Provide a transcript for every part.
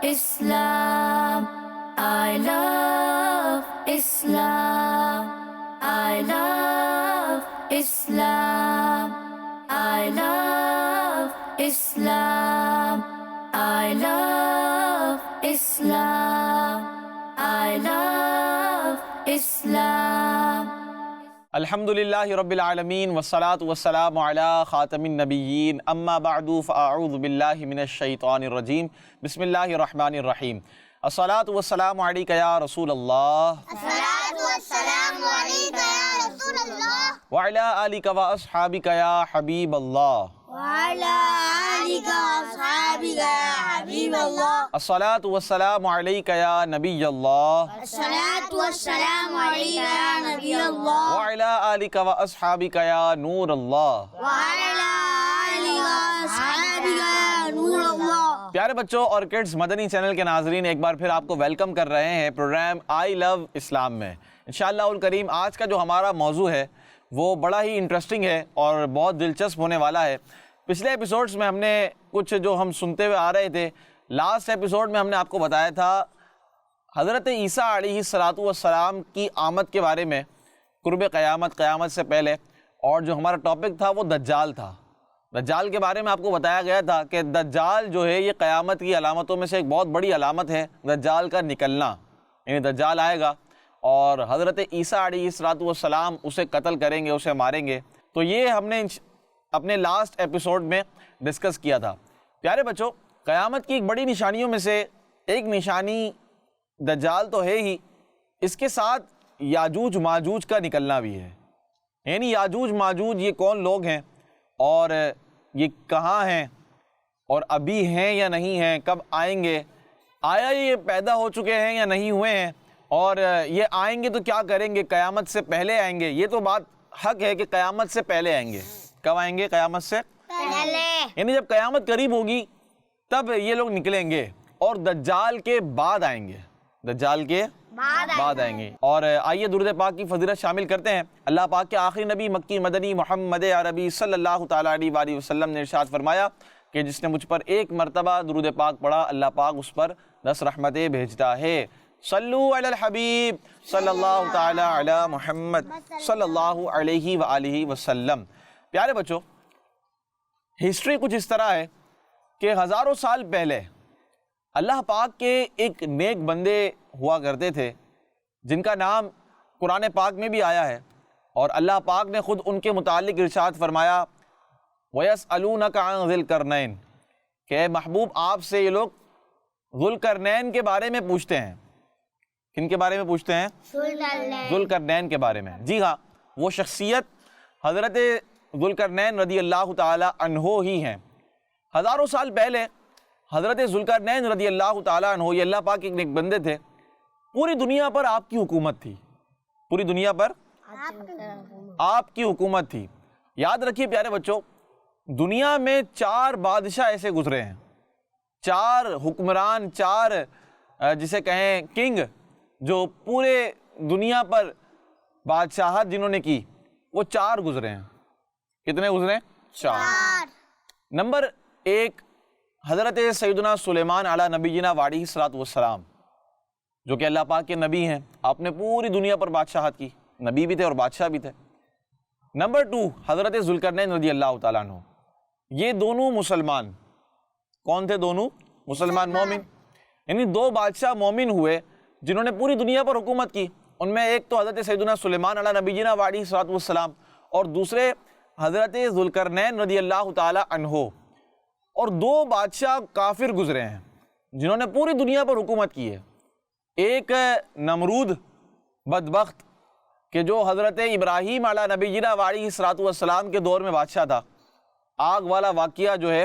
Islam. I love Islam. I love Islam. I love Islam. I love Islam. I love Islam. الحمدللہ رب العالمین والصلاة والسلام علی خاتم النبیین اما بعد فاعوذ باللہ من الشیطان الرجیم بسم اللہ الرحمن الرحیم الصلاة والسلام علیک یا رسول اللہ الصلاة والسلام علیک یا رسول اللہ وعلی آلک و اصحابک یا حبیب اللہ وعلی آلک و اصحابک یا حبیب اللہ الصلاة والسلام علیک یا نبی اللہ الصلاة والسلام علیک یا نبی اللہ وعلی آلک و اصحابک یا نور اللہ وعلی آلک و اصحابک یا نور اللہ۔ پیارے بچوں اور کڈز، مدنی چینل کے ناظرین ایک بار پھر آپ کو ویلکم کر رہے ہیں پروگرام آئی لو اسلام میں۔ انشاءاللہ الکریم آج کا جو ہمارا موضوع ہے وہ بڑا ہی انٹرسٹنگ ہے اور بہت دلچسپ ہونے والا ہے۔ پچھلے ایپیسوڈز میں ہم نے کچھ جو ہم سنتے ہوئے آ رہے تھے، لاسٹ ایپیسوڈ میں ہم نے آپ کو بتایا تھا حضرت عیسیٰ علیہ السلام کی آمد کے بارے میں، قرب قیامت سے پہلے، اور جو ہمارا ٹاپک تھا وہ دجال تھا۔ دجال کے بارے میں آپ کو بتایا گیا تھا کہ دجال جو ہے یہ قیامت کی علامتوں میں سے ایک بہت بڑی علامت ہے، دجال کا نکلنا، یعنی دجال آئے گا اور حضرت عیسیٰ علیہ السلام اسے قتل کریں گے، اسے ماریں گے۔ تو یہ ہم نے اپنے لاسٹ ایپیسوڈ میں ڈسکس کیا تھا۔ پیارے بچوں، قیامت کی ایک بڑی نشانیوں میں سے ایک نشانی دجال تو ہے ہی، اس کے ساتھ یاجوج ماجوج کا نکلنا بھی ہے۔ یعنی یاجوج ماجوج یہ کون لوگ ہیں اور یہ کہاں ہیں اور ابھی ہیں یا نہیں ہیں، کب آئیں گے، آیا یہ پیدا ہو چکے ہیں یا نہیں ہوئے ہیں، اور یہ آئیں گے تو کیا کریں گے، قیامت سے پہلے آئیں گے۔ یہ تو بات حق ہے کہ قیامت سے پہلے آئیں گے۔ کب آئیں گے؟ قیامت سے پہلے، یعنی جب قیامت قریب ہوگی تب یہ لوگ نکلیں گے، اور دجال کے بعد آئیں گے، دجال کے بعد آئیں گے۔ اور آئیے درود پاک کی فضیلت شامل کرتے ہیں۔ اللہ پاک کے آخری نبی مکی مدنی محمد عربی صلی اللہ تعالیٰ علیہ وآلہ وسلم نے ارشاد فرمایا کہ جس نے مجھ پر ایک مرتبہ درود پاک پڑھا، اللہ پاک اس پر 10 رحمتیں بھیجتا ہے۔ صلو علی الحبیب صلی اللہ تعالیٰ علی محمد صلی اللہ علیہ وآلہ وسلم۔ پیارے بچوں، ہسٹری کچھ اس طرح ہے کہ ہزاروں سال پہلے اللہ پاک کے ایک نیک بندے ہوا کرتے تھے جن کا نام قرآن پاک میں بھی آیا ہے، اور اللہ پاک نے خود ان کے متعلق ارشاد فرمایا وَيَسْأَلُونَكَ عَنْ ذِي الْقَرْنَيْنِ، کہ اے محبوب آپ سے یہ لوگ ذو القرنین کے بارے میں پوچھتے ہیں۔ کن کے بارے میں پوچھتے ہیں؟ ذو القرنین کے بارے میں۔ جی ہاں، وہ شخصیت حضرت ذو القرنین رضی اللہ تعالی عنہ ہی ہیں۔ ہزاروں سال پہلے حضرت ذو القرنین رضی اللہ تعالیٰ عنہ، یہ اللہ پاک ایک نیک بندے تھے۔ پوری دنیا پر آپ کی حکومت تھی، پوری دنیا پر آپ کی حکومت تھی۔ یاد رکھیے پیارے بچوں، دنیا میں 4 بادشاہ ایسے گزرے ہیں، 4 حکمران، 4 جسے کہیں کنگ، جو پورے دنیا پر بادشاہت جنہوں نے کی، وہ 4 گزرے ہیں۔ کتنے گزرے؟ 4۔ نمبر 1 حضرت سیدنا سلیمان علی نبینا وعلیہ السلام، جو کہ اللہ پاک کے نبی ہیں۔ آپ نے پوری دنیا پر بادشاہت کی، نبی بھی تھے اور بادشاہ بھی تھے۔ نمبر 2 حضرت ذو القرنین رضی اللہ تعالیٰ عنہ، یہ دونوں مسلمان۔ کون تھے دونوں؟ مسلمان، مومن۔ یعنی 2 بادشاہ مومن ہوئے جنہوں نے پوری دنیا پر حکومت کی۔ ان میں ایک تو حضرت سیدنا سلیمان علی نبینا وعلیہ السلام، اور دوسرے حضرت ذو القرنین رضی اللہ تعالیٰ عنہ۔ اور 2 بادشاہ کافر گزرے ہیں جنہوں نے پوری دنیا پر حکومت کی ہے۔ ایک نمرود بدبخت، کہ جو حضرت ابراہیم علی نبینا وعلیہ السلام کے دور میں بادشاہ تھا۔ آگ والا واقعہ جو ہے،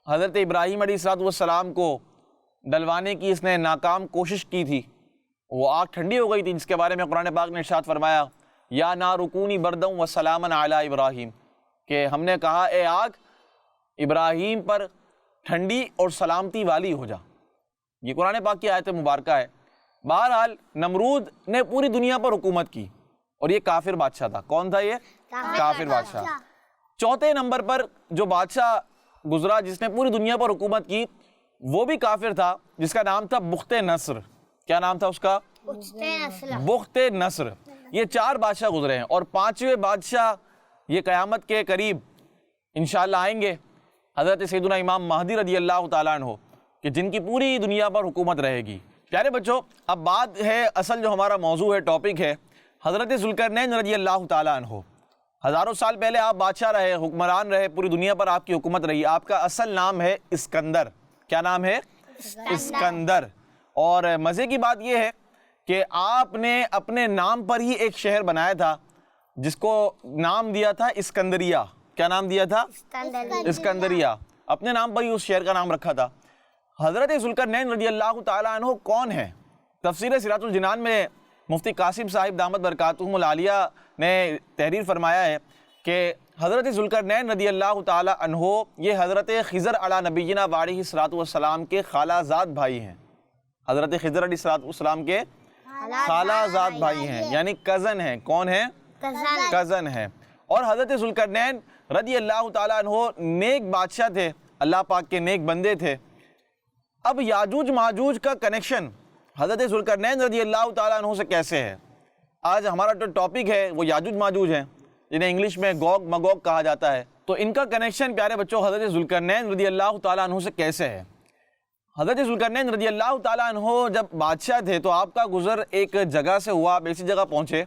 حضرت ابراہیم علیہ السلام کو ڈلوانے کی اس نے ناکام کوشش کی تھی، وہ آگ ٹھنڈی ہو گئی تھی، جس کے بارے میں قرآن پاک نے ارشاد فرمایا یا نار کونی بردًا وسلاما علی ابراہیم، کہ ہم نے کہا اے آگ ابراہیم پر ٹھنڈی اور سلامتی والی ہو جا۔ یہ قرآن پاک کی آیت مبارکہ ہے۔ بہرحال نمرود نے پوری دنیا پر حکومت کی، اور یہ کافر بادشاہ تھا۔ کون تھا یہ؟ کافر بادشاہ۔ چوتھے نمبر پر جو بادشاہ گزرا جس نے پوری دنیا پر حکومت کی، وہ بھی کافر تھا جس کا نام تھا بخت نصر. کیا نام تھا اس کا؟ بخت نصر. یہ 4 بادشاہ گزرے ہیں اور 5ویں بادشاہ یہ قیامت کے قریب انشاءاللہ آئیں گے، حضرت سیدنا امام مہدی رضی اللہ تعالیٰ عنہ، کہ جن کی پوری دنیا پر حکومت رہے گی. پیارے بچوں، اب بات ہے اصل جو ہمارا موضوع ہے، ٹاپک ہے حضرت ذوالقرنین رضی اللہ تعالیٰ عنہ. ہزاروں سال پہلے آپ بادشاہ رہے، حکمران رہے، پوری دنیا پر آپ کی حکومت رہی. آپ کا اصل نام ہے اسکندر. کیا نام ہے؟ اسکندر. اور مزے کی بات یہ ہے کہ آپ نے اپنے نام پر ہی ایک شہر بنایا تھا جس کو نام دیا تھا اسکندریہ. کیا نام دیا تھا؟ اسکندریہ. اپنے نام پر ہی اس شہر کا نام رکھا تھا. حضرت ذوالقرنین رضی اللہ تعالیٰ عنہ کون ہیں؟ تفسیر سراج الجنان میں مفتی قاسم صاحب دامت برکاتہم العالیہ نے تحریر فرمایا ہے کہ حضرت ذوالقرنین رضی اللہ تعالیٰ عنہ یہ حضرت خضر علی نبینا علیہ الصلوۃ والسلام کے خالہ زاد بھائی ہیں. حضرت خضر علیہ الصلوۃ والسلام کے خالہ زاد بھائی ہیں، یعنی کزن ہیں. کون ہیں؟ کزن ہیں. اور حضرت ذوالقرنین رضی اللہ تعالیٰ عنہ نیک بادشاہ تھے، اللہ پاک کے نیک بندے تھے. اب یاجوج ماجوج کا کنیکشن حضرت ذوالقرنین رضی اللہ تعالیٰ عنہ سے کیسے ہے؟ آج ہمارا جو ٹاپک ہے وہ یاجوج ماجوج ہیں، جنہیں انگلش میں گوگ مگوگ کہا جاتا ہے. تو ان کا کنیکشن پیارے بچوں حضرت ذوالقرنین رضی اللہ تعالیٰ عنہ سے کیسے ہے؟ حضرت ذوالقرنین رضی اللہ تعالیٰ عنہ جب بادشاہ تھے تو آپ کا گزر ایک جگہ سے ہوا. آپ ایسی جگہ پہنچے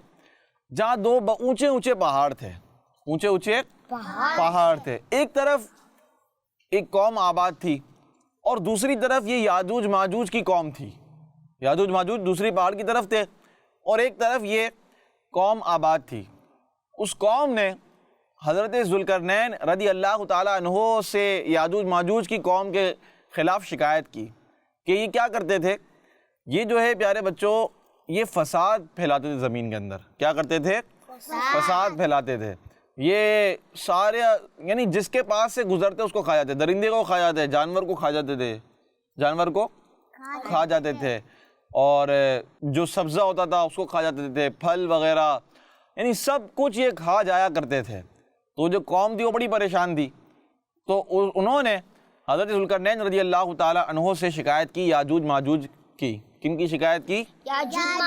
جہاں 2 اونچے اونچے پہاڑ تھے. اونچے اونچے پہاڑ تھے. ایک طرف ایک قوم آباد تھی اور دوسری طرف یہ یاجوج ماجوج کی قوم تھی. یاجوج ماجوج دوسری پہاڑ کی طرف تھے اور ایک طرف یہ قوم آباد تھی. اس قوم نے حضرت ذوالقرنین رضی اللہ تعالیٰ عنہ سے یاجوج ماجوج کی قوم کے خلاف شکایت کی کہ یہ کیا کرتے تھے؟ یہ جو ہے پیارے بچوں یہ فساد پھیلاتے تھے زمین کے اندر. کیا کرتے تھے؟ فساد پھیلاتے تھے. یہ سارے یعنی جس کے پاس سے گزرتے اس کو کھا جاتے، درندے کو کھا جاتے، جانور کو کھا جاتے تھے، جانور کو کھا جاتے تھے، اور جو سبزہ ہوتا تھا اس کو کھا جاتے تھے، پھل وغیرہ، یعنی سب کچھ یہ کھا جایا کرتے تھے. تو جو قوم تھی وہ بڑی پریشان تھی. تو انہوں نے حضرت ذوالقرنین رضی اللہ تعالیٰ عنہ سے شکایت کی یاجوج ماجوج کی. کن کی شکایت کی؟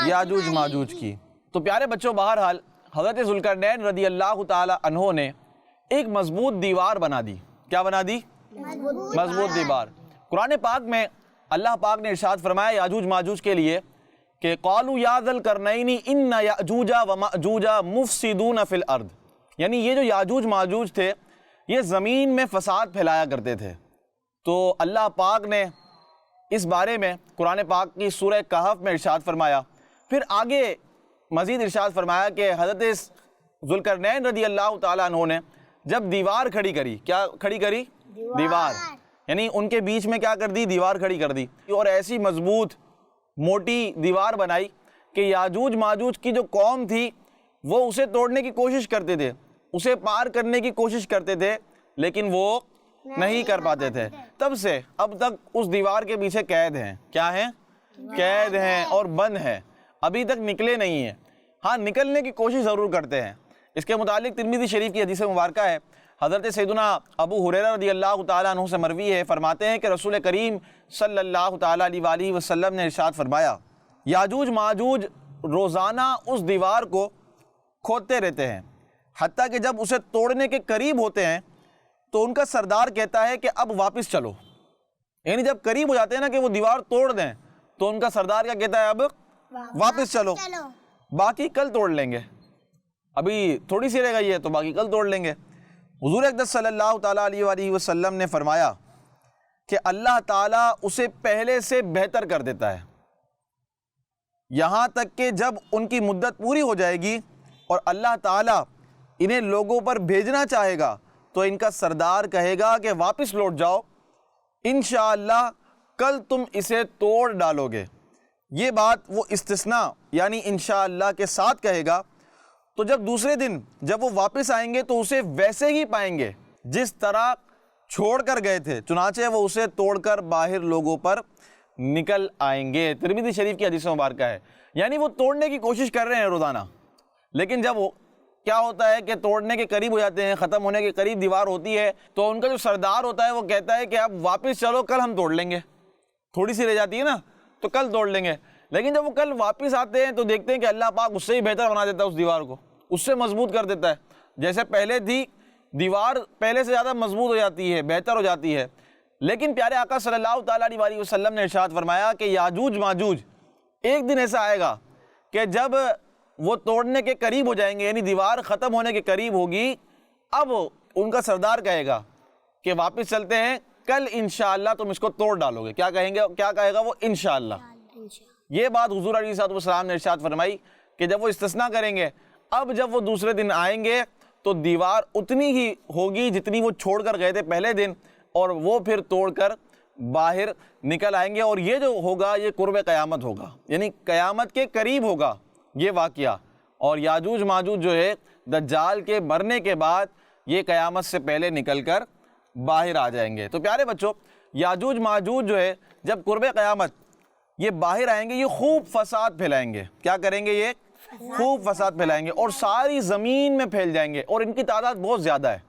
یاجوج ماجوج کی. تو پیارے بچوں بہرحال حضرت ذوالقرنین رضی اللہ تعالیٰ عنہ نے ایک مضبوط دیوار بنا دی. کیا بنا دی؟ مضبوط دیوار. قرآن پاک میں اللہ پاک نے ارشاد فرمایا یاجوج ماجوج کے لیے کہ قالوا یا ذا القرنین ان یاجوج و ماجوج مفسدون فی الارض. یعنی یہ جو یاجوج ماجوج تھے یہ زمین میں فساد پھیلایا کرتے تھے. تو اللہ پاک نے اس بارے میں قرآن پاک کی سورہ کہف میں ارشاد فرمایا. پھر آگے مزید ارشاد فرمایا کہ حضرت ذوالقرنین رضی اللہ تعالیٰ عنہ نے جب دیوار کھڑی کری. کیا کھڑی کری؟ دیوار. یعنی ان کے بیچ میں کیا کر دی؟ دیوار کھڑی کر دی. اور ایسی مضبوط موٹی دیوار بنائی کہ یاجوج ماجوج کی جو قوم تھی وہ اسے توڑنے کی کوشش کرتے تھے، اسے پار کرنے کی کوشش کرتے تھے، لیکن وہ نہیں کر پاتے تھے. تب سے اب تک اس دیوار کے پیچھے قید ہیں. کیا ہیں؟ قید ہیں اور بند ہیں، ابھی تک نکلے نہیں ہیں. ہاں نکلنے کی کوشش ضرور کرتے ہیں. اس کے متعلق ترمذی شریف کی حدیث مبارکہ ہے، حضرت سیدنا ابو ہریرہ رضی اللہ تعالیٰ عنہ سے مروی ہے، فرماتے ہیں کہ رسول کریم صلی اللہ تعالیٰ علیہ وآلہ وسلم نے ارشاد فرمایا یاجوج ماجوج روزانہ اس دیوار کو کھودتے رہتے ہیں، حتیٰ کہ جب اسے توڑنے کے قریب ہوتے ہیں تو ان کا سردار کہتا ہے کہ اب واپس چلو. یعنی جب قریب ہو جاتے ہیں نا کہ وہ دیوار توڑ دیں تو ان کا سردار کیا کہتا ہے؟ اب واپس چلو، باقی کل توڑ لیں گے، ابھی تھوڑی سی رہ گئی ہے تو باقی کل توڑ لیں گے. حضور اقدس صلی اللہ تعالیٰ علیہ وآلہ وسلم نے فرمایا کہ اللہ تعالیٰ اسے پہلے سے بہتر کر دیتا ہے، یہاں تک کہ جب ان کی مدت پوری ہو جائے گی اور اللہ تعالیٰ انہیں لوگوں پر بھیجنا چاہے گا تو ان کا سردار کہے گا کہ واپس لوٹ جاؤ، انشاءاللہ کل تم اسے توڑ ڈالو گے. یہ بات وہ استثناء یعنی انشاءاللہ کے ساتھ کہے گا. تو جب دوسرے دن جب وہ واپس آئیں گے تو اسے ویسے ہی پائیں گے جس طرح چھوڑ کر گئے تھے، چنانچہ وہ اسے توڑ کر باہر لوگوں پر نکل آئیں گے. ترمذی شریف کی حدیث مبارکہ ہے. یعنی وہ توڑنے کی کوشش کر رہے ہیں روزانہ، لیکن جب وہ کیا ہوتا ہے کہ توڑنے کے قریب ہو جاتے ہیں, ختم ہونے کے قریب دیوار ہوتی ہے, تو ان کا جو سردار ہوتا ہے وہ کہتا ہے کہ اب واپس چلو, کل ہم توڑ لیں گے, تھوڑی سی رہ جاتی ہے نا تو کل توڑ لیں گے. لیکن جب وہ کل واپس آتے ہیں تو دیکھتے ہیں کہ اللہ پاک اس سے ہی بہتر بنا دیتا ہے اس دیوار کو, اس سے مضبوط کر دیتا ہے. جیسے پہلے تھی دیوار پہلے سے زیادہ مضبوط ہو جاتی ہے, بہتر ہو جاتی ہے. لیکن پیارے آقا صلی اللہ تعالیٰ علیہ وسلم نے ارشاد فرمایا کہ یاجوج ماجوج ایک دن ایسا آئے گا کہ جب وہ توڑنے کے قریب ہو جائیں گے, یعنی دیوار ختم ہونے کے قریب ہوگی, اب ان کا سردار کہے گا کہ واپس چلتے ہیں, کل انشاءاللہ تم اس کو توڑ ڈالو گے. کیا کہیں گے, کیا کہے گا وہ, انشاءاللہ. یہ بات حضور علیہ السلام نے ارشاد فرمائی کہ جب وہ استثناء کریں گے, اب جب وہ دوسرے دن آئیں گے تو دیوار اتنی ہی ہوگی جتنی وہ چھوڑ کر گئے تھے پہلے دن, اور وہ پھر توڑ کر باہر نکل آئیں گے. اور یہ جو ہوگا یہ قرب قیامت ہوگا, یعنی قیامت کے قریب ہوگا یہ واقعہ. اور یاجوج ماجوج جو ہے دجال کے مرنے کے بعد یہ قیامت سے پہلے نکل کر باہر آ جائیں گے. تو پیارے بچوں, یاجوج ماجوج جو ہے جب قرب قیامت یہ باہر آئیں گے, یہ خوب فساد پھیلائیں گے. کیا کریں گے, یہ خوب فساد پھیلائیں گے اور ساری زمین میں پھیل جائیں گے. اور ان کی تعداد بہت زیادہ ہے,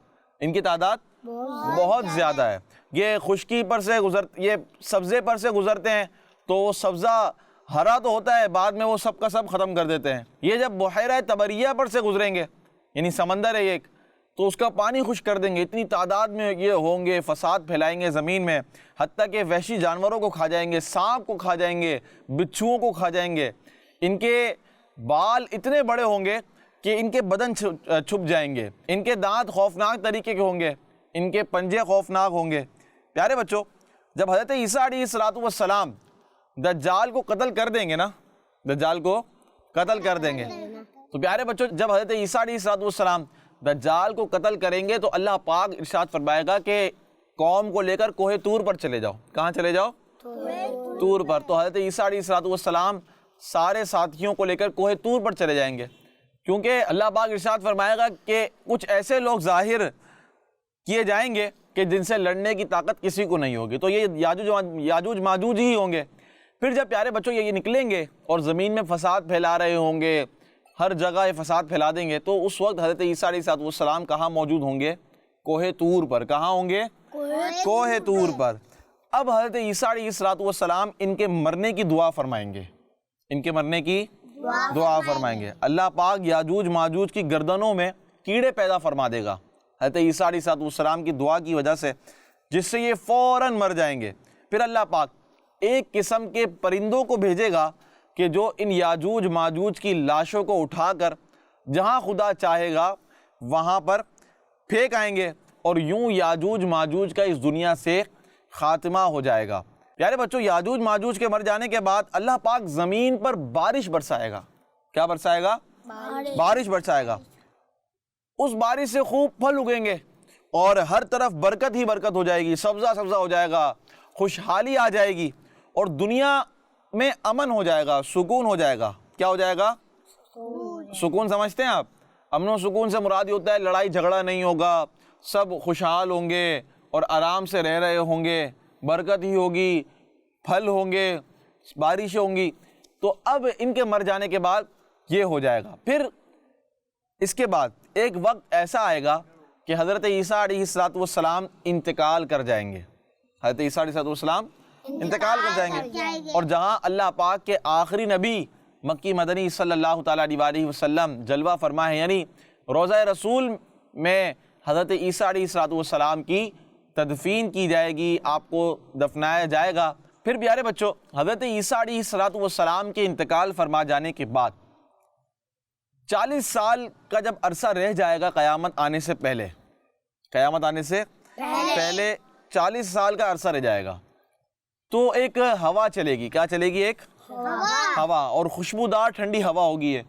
ان کی تعداد بہت زیادہ ہے. یہ خشکی پر سے یہ سبزے پر سے گزرتے ہیں تو وہ سبزہ ہرا تو ہوتا ہے, بعد میں وہ سب کا سب ختم کر دیتے ہیں. یہ جب بحیرہ طبریہ پر سے گزریں گے, یعنی سمندر ہے ایک, تو اس کا پانی خشک کر دیں گے. اتنی تعداد میں یہ ہوں گے, فساد پھیلائیں گے زمین میں, حتیٰ کہ وحشی جانوروں کو کھا جائیں گے, سانپ کو کھا جائیں گے, بچھوؤں کو کھا جائیں گے. ان کے بال اتنے بڑے ہوں گے کہ ان کے بدن چھپ جائیں گے. ان کے دانت خوفناک طریقے کے ہوں گے, ان کے پنجے خوفناک ہوں گے. پیارے بچوں, جب حضرت عیسیٰ علیہ السلام دجال کو قتل کر دیں گے نا, دجال کو قتل کر دیں گے, تو پیارے بچوں جب حضرت عیسیٰ علیہ السلام دجال کو قتل کریں گے تو اللہ پاک ارشاد فرمائے گا کہ قوم کو لے کر کوہ طور پر چلے جاؤ. کہاں چلے جاؤ, طور پر. تو حضرت عیسیٰ علیہ السلام سارے ساتھیوں کو لے کر کوہ طور پر چلے جائیں گے, کیونکہ اللہ پاک ارشاد فرمائے گا کہ کچھ ایسے لوگ ظاہر کیے جائیں گے کہ جن سے لڑنے کی طاقت کسی کو نہیں ہوگی. تو یہ یاجوج ماجوج ہی ہوں گے. پھر جب پیارے بچوں یہ نکلیں گے اور زمین میں فساد پھیلا رہے ہوں گے, ہر جگہ یہ فساد پھیلا دیں گے, تو اس وقت حضرت عیسیٰ علیہ السلام کہاں موجود ہوں گے, کوہ طور پر. کہاں ہوں گے, کوہ طور پر. اب حضرت عیسیٰ علیہ السلام ان کے مرنے کی دعا فرمائیں گے, ان کے مرنے کی دعا فرمائیں گے. اللہ پاک یاجوج ماجوج کی گردنوں میں کیڑے پیدا فرما دے گا حضرت عیسیٰ علیہ السلام کی دعا کی وجہ سے, جس سے یہ فوراً مر جائیں گے. پھر اللہ پاک ایک قسم کے پرندوں کو بھیجے گا کہ جو ان یاجوج ماجوج کی لاشوں کو اٹھا کر جہاں خدا چاہے گا وہاں پر پھینک آئیں گے, اور یوں یاجوج ماجوج کا اس دنیا سے خاتمہ ہو جائے گا. پیارے بچوں, یاجوج ماجوج کے مر جانے کے بعد اللہ پاک زمین پر بارش برسائے گا. کیا برسائے گا, بارش برسائے گا. اس بارش سے خوب پھل اگیں گے اور ہر طرف برکت ہی برکت ہو جائے گی, سبزہ سبزہ ہو جائے گا, خوشحالی آ جائے گی, اور دنیا میں امن ہو جائے گا, سکون ہو جائے گا. کیا ہو جائے گا, سکون. سمجھتے ہیں آپ, امن و سکون سے مراد یہ ہوتا ہے لڑائی جھگڑا نہیں ہوگا, سب خوشحال ہوں گے اور آرام سے رہ رہے ہوں گے, برکت ہی ہوگی, پھل ہوں گے, بارشیں ہوں گی. تو اب ان کے مر جانے کے بعد یہ ہو جائے گا. پھر اس کے بعد ایک وقت ایسا آئے گا کہ حضرت عیسیٰ علیہ السلام انتقال کر جائیں گے. حضرت عیسیٰ علیہ السلام انتقال کر جائیں گے, اور جہاں اللہ پاک کے آخری نبی مکی مدنی صلی اللہ تعالیٰ علیہ وسلم جلوہ فرما ہے, یعنی روضہ رسول میں حضرت عیسیٰ علیہ السلام کی تدفین کی جائے گی, آپ کو دفنایا جائے گا. پھر پیارے بچوں, حضرت عیسیٰ علیہ السلام کے انتقال فرما جانے کے بعد 40 سال کا جب عرصہ رہ جائے گا قیامت آنے سے پہلے, قیامت آنے سے پہلے 40 سال کا عرصہ رہ جائے گا, تو ایک ہوا چلے گی. کیا چلے گی, ایک ہوا, اور خوشبودار ٹھنڈی ہوا ہوگی.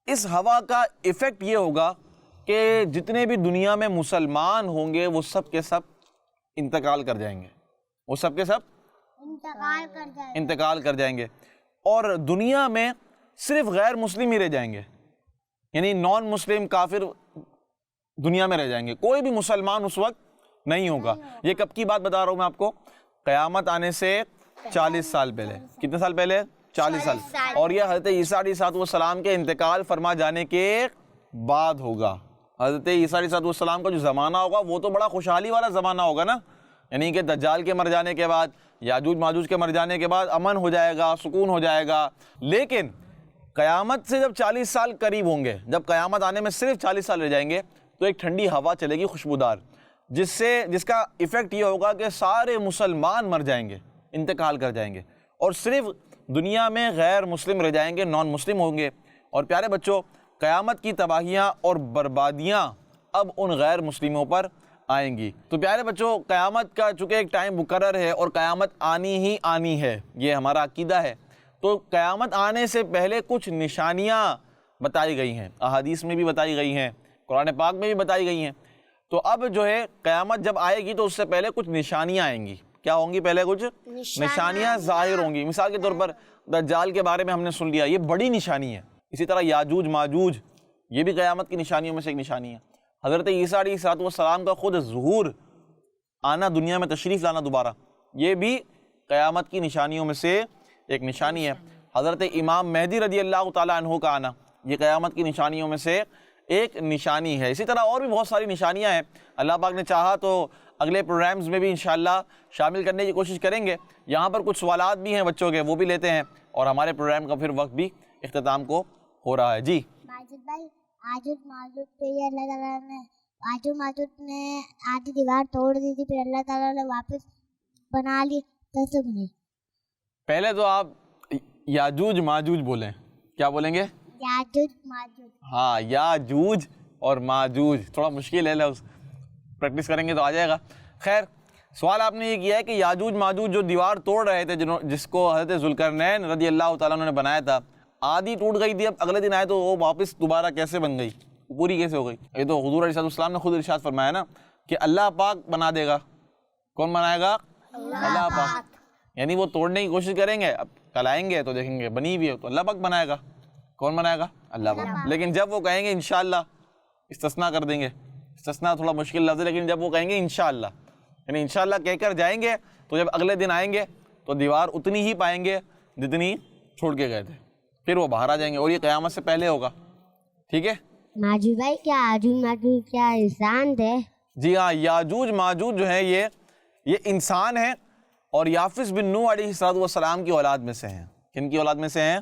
اس ہوا کا ایفیکٹ یہ ہوگا کہ جتنے بھی دنیا میں مسلمان ہوں گے وہ سب کے سب انتقال کر جائیں گے, وہ سب کے سب انتقال کر جائیں گے, اور دنیا میں صرف غیر مسلم ہی رہ جائیں گے, یعنی نان مسلم کافر دنیا میں رہ جائیں گے. کوئی بھی مسلمان اس وقت نہیں ہوگا. یہ کب کی بات بتا رہا ہوں میں آپ کو, قیامت آنے سے 40 سال پہلے. کتنے سال پہلے, 40 سال. اور یہ حضرت عیسیٰ علیہ السلام کے انتقال فرما جانے کے بعد ہوگا. حضرت عیسیٰ علیہ السلام کا جو زمانہ ہوگا وہ تو بڑا خوشحالی والا زمانہ ہوگا نا, یعنی کہ دجال کے مر جانے کے بعد, یاجوج ماجوج کے مر جانے کے بعد امن ہو جائے گا, سکون ہو جائے گا. لیکن قیامت سے جب 40 سال قریب ہوں گے, جب قیامت آنے میں صرف 40 سال رہ جائیں گے, تو ایک ٹھنڈی ہوا چلے گی خوشبودار, جس کا ایفیکٹ یہ ہوگا کہ سارے مسلمان مر جائیں گے, انتقال کر جائیں گے, اور صرف دنیا میں غیر مسلم رہ جائیں گے, نان مسلم ہوں گے. اور پیارے بچوں, قیامت کی تباہیاں اور بربادیاں اب ان غیر مسلموں پر آئیں گی. تو پیارے بچوں, قیامت کا چونکہ ایک ٹائم مقرر ہے اور قیامت آنی ہی آنی ہے, یہ ہمارا عقیدہ ہے. تو قیامت آنے سے پہلے کچھ نشانیاں بتائی گئی ہیں, احادیث میں بھی بتائی گئی ہیں, قرآن پاک میں بھی بتائی گئی ہیں. تو اب جو ہے قیامت جب آئے گی تو اس سے پہلے کچھ نشانیاں آئیں گی. کیا ہوں گی؟ پہلے کچھ نشانیاں ظاہر ہوں گی. مثال کے طور پر دجال کے بارے میں ہم نے سن لیا, یہ بڑی نشانی ہے. اسی طرح یاجوج ماجوج, یہ بھی قیامت کی نشانیوں میں سے ایک نشانی ہے. حضرت عیسیٰ علیہ السلام کا خود ظہور, آنا, دنیا میں تشریف لانا دوبارہ, یہ بھی قیامت کی نشانیوں میں سے ایک نشانی ہے. حضرت امام مہدی رضی اللہ تعالیٰ عنہ کا آنا, یہ قیامت کی نشانیوں میں سے ایک نشانی ہے. اسی طرح اور بھی بہت ساری نشانیاں ہیں. اللہ پاک نے چاہا تو اگلے پروگرامز میں بھی انشاءاللہ شامل کرنے کی کوشش کریں گے. یہاں پر کچھ سوالات بھی ہیں بچوں کے, وہ بھی لیتے ہیں, اور ہمارے پروگرام کا پھر وقت بھی اختتام کو ہو رہا ہے. جی ماجد بھائی, یاجوج ماجوج پہ یہ اللہ تعالیٰ نے, یاجوج ماجوج نے آدھی دیوار توڑ دی تھی, پھر اللہ تعالیٰ نے واپس بنا لی, کیسے بنی؟ پہلے تو آپ یاجوج ماجوج بولیں. کیا بولیں گے؟ یاجوج ماجوج. ہاں, یاجوج اور ماجوج, تھوڑا مشکل ہے, لفظ پریکٹس کریں گے تو آ جائے گا. خیر, سوال آپ نے یہ کیا ہے کہ یاجوج ماجوج جو دیوار توڑ رہے تھے, جس کو حضرت ذوالقرنین رضی اللہ تعالیٰ عنہ نے بنایا تھا, آدھی ٹوٹ گئی تھی, اب اگلے دن آئے تو وہ واپس دوبارہ کیسے بن گئی, پوری کیسے ہو گئی؟ یہ تو حضور علیہ السلام نے خود ارشاد فرمایا نا کہ اللہ پاک بنا دے گا. کون بنائے گا؟ اللہ پاک. یعنی وہ توڑنے کی کوشش کریں گے, اب کل آئیں گے تو دیکھیں گے بنی ہوئی ہے, تو اللہ پاک بنائے گا. کون بنائے گا؟ اللہ پاک. لیکن جب وہ کہیں گے انشاءاللہ, استثناء کر دیں گے, استثناء تھوڑا مشکل لفظ ہے, لیکن جب وہ کہیں گے انشاءاللہ, یعنی انشاءاللہ کہہ کر جائیں گے, تو جب اگلے دن آئیں گے تو دیوار اتنی ہی پائیں گے جتنی چھوڑ کے گئے تھے, پھر وہ باہر آ جائیں گے, اور یہ قیامت سے پہلے ہوگا. ٹھیک ہے ماجد بھائی, کیا یاجوج ماجوج کیا انسان تھے؟ جی ہاں, یاجوج ماجوج جو ہیں یہ انسان ہیں, اور یافس بن نوح علیہ السلام کی اولاد میں سے ہیں. کن کی اولاد میں سے ہیں؟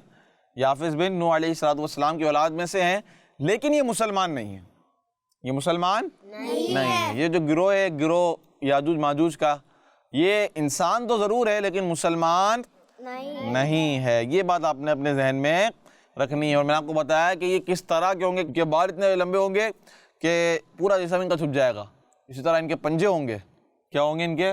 یافس بن نوح علیہ السلام کی اولاد میں سے ہیں. لیکن یہ مسلمان نہیں ہیں, یہ مسلمان نہیں ہے. یہ جو گروہ ہے, گروہ یاجوج ماجوج کا, یہ انسان تو ضرور ہے لیکن مسلمان نہیں ہے. یہ بات آپ نے اپنے ذہن میں رکھنی ہے. اور میں نے آپ کو بتایا کہ یہ کس طرح کے ہوں گے, کہ بال اتنے لمبے ہوں گے کہ پورا جسم ان کا چھپ جائے گا. اسی طرح ان کے پنجے ہوں گے. کیا ہوں گے ان کے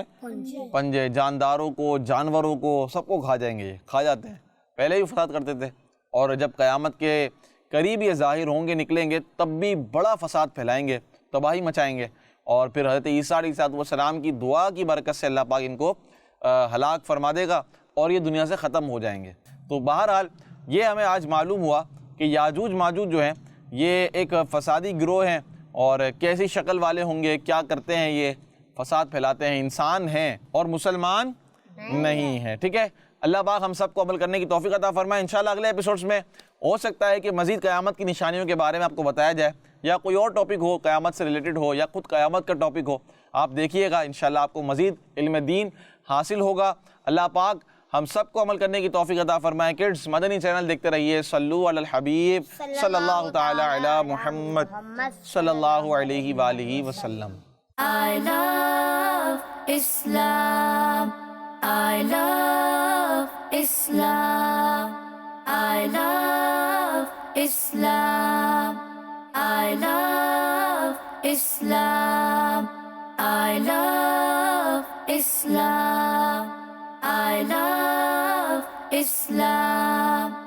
پنجے؟ جانداروں کو, جانوروں کو, سب کو کھا جائیں گے. یہ کھا جاتے ہیں, پہلے بھی فساد کرتے تھے, اور جب قیامت کے قریب یہ ظاہر ہوں گے, نکلیں گے, تب بھی بڑا فساد پھیلائیں گے, تباہی مچائیں گے. اور پھر حضرت عیسیٰ علیہ السلام کی دعا کی برکت سے اللہ پاک ان کو ہلاک فرما دے گا, اور یہ دنیا سے ختم ہو جائیں گے. تو بہرحال یہ ہمیں آج معلوم ہوا کہ یاجوج ماجوج جو ہیں یہ ایک فسادی گروہ ہیں, اور کیسی شکل والے ہوں گے, کیا کرتے ہیں, یہ فساد پھیلاتے ہیں, انسان ہیں اور مسلمان نہیں ہیں. ٹھیک ہے, اللہ پاک ہم سب کو عمل کرنے کی توفیق عطا فرمائے. انشاءاللہ اگلے ایپیسوڈز میں ہو سکتا ہے کہ مزید قیامت کی نشانیوں کے بارے میں آپ کو بتایا جائے, یا کوئی اور ٹاپک ہو قیامت سے ریلیٹڈ ہو, یا خود قیامت کا ٹاپک ہو. آپ دیکھیے گا, انشاءاللہ آپ کو مزید علم دین حاصل ہوگا. اللہ پاک ہم سب کو عمل کرنے کی توفیق عطا فرمائے. کڈز مدنی چینل دیکھتے رہیے. صلو علی الحبیب صلی اللہ تعالی علی محمد صلی اللہ علیہ وآلہ وسلم. I love Islam. I love Islam. I love Islam. I love Islam. I love Islam. I love Islam.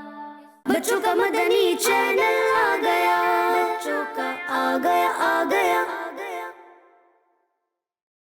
بچوں کا مدنی چینل آ گیا, بچوں کا آ گیا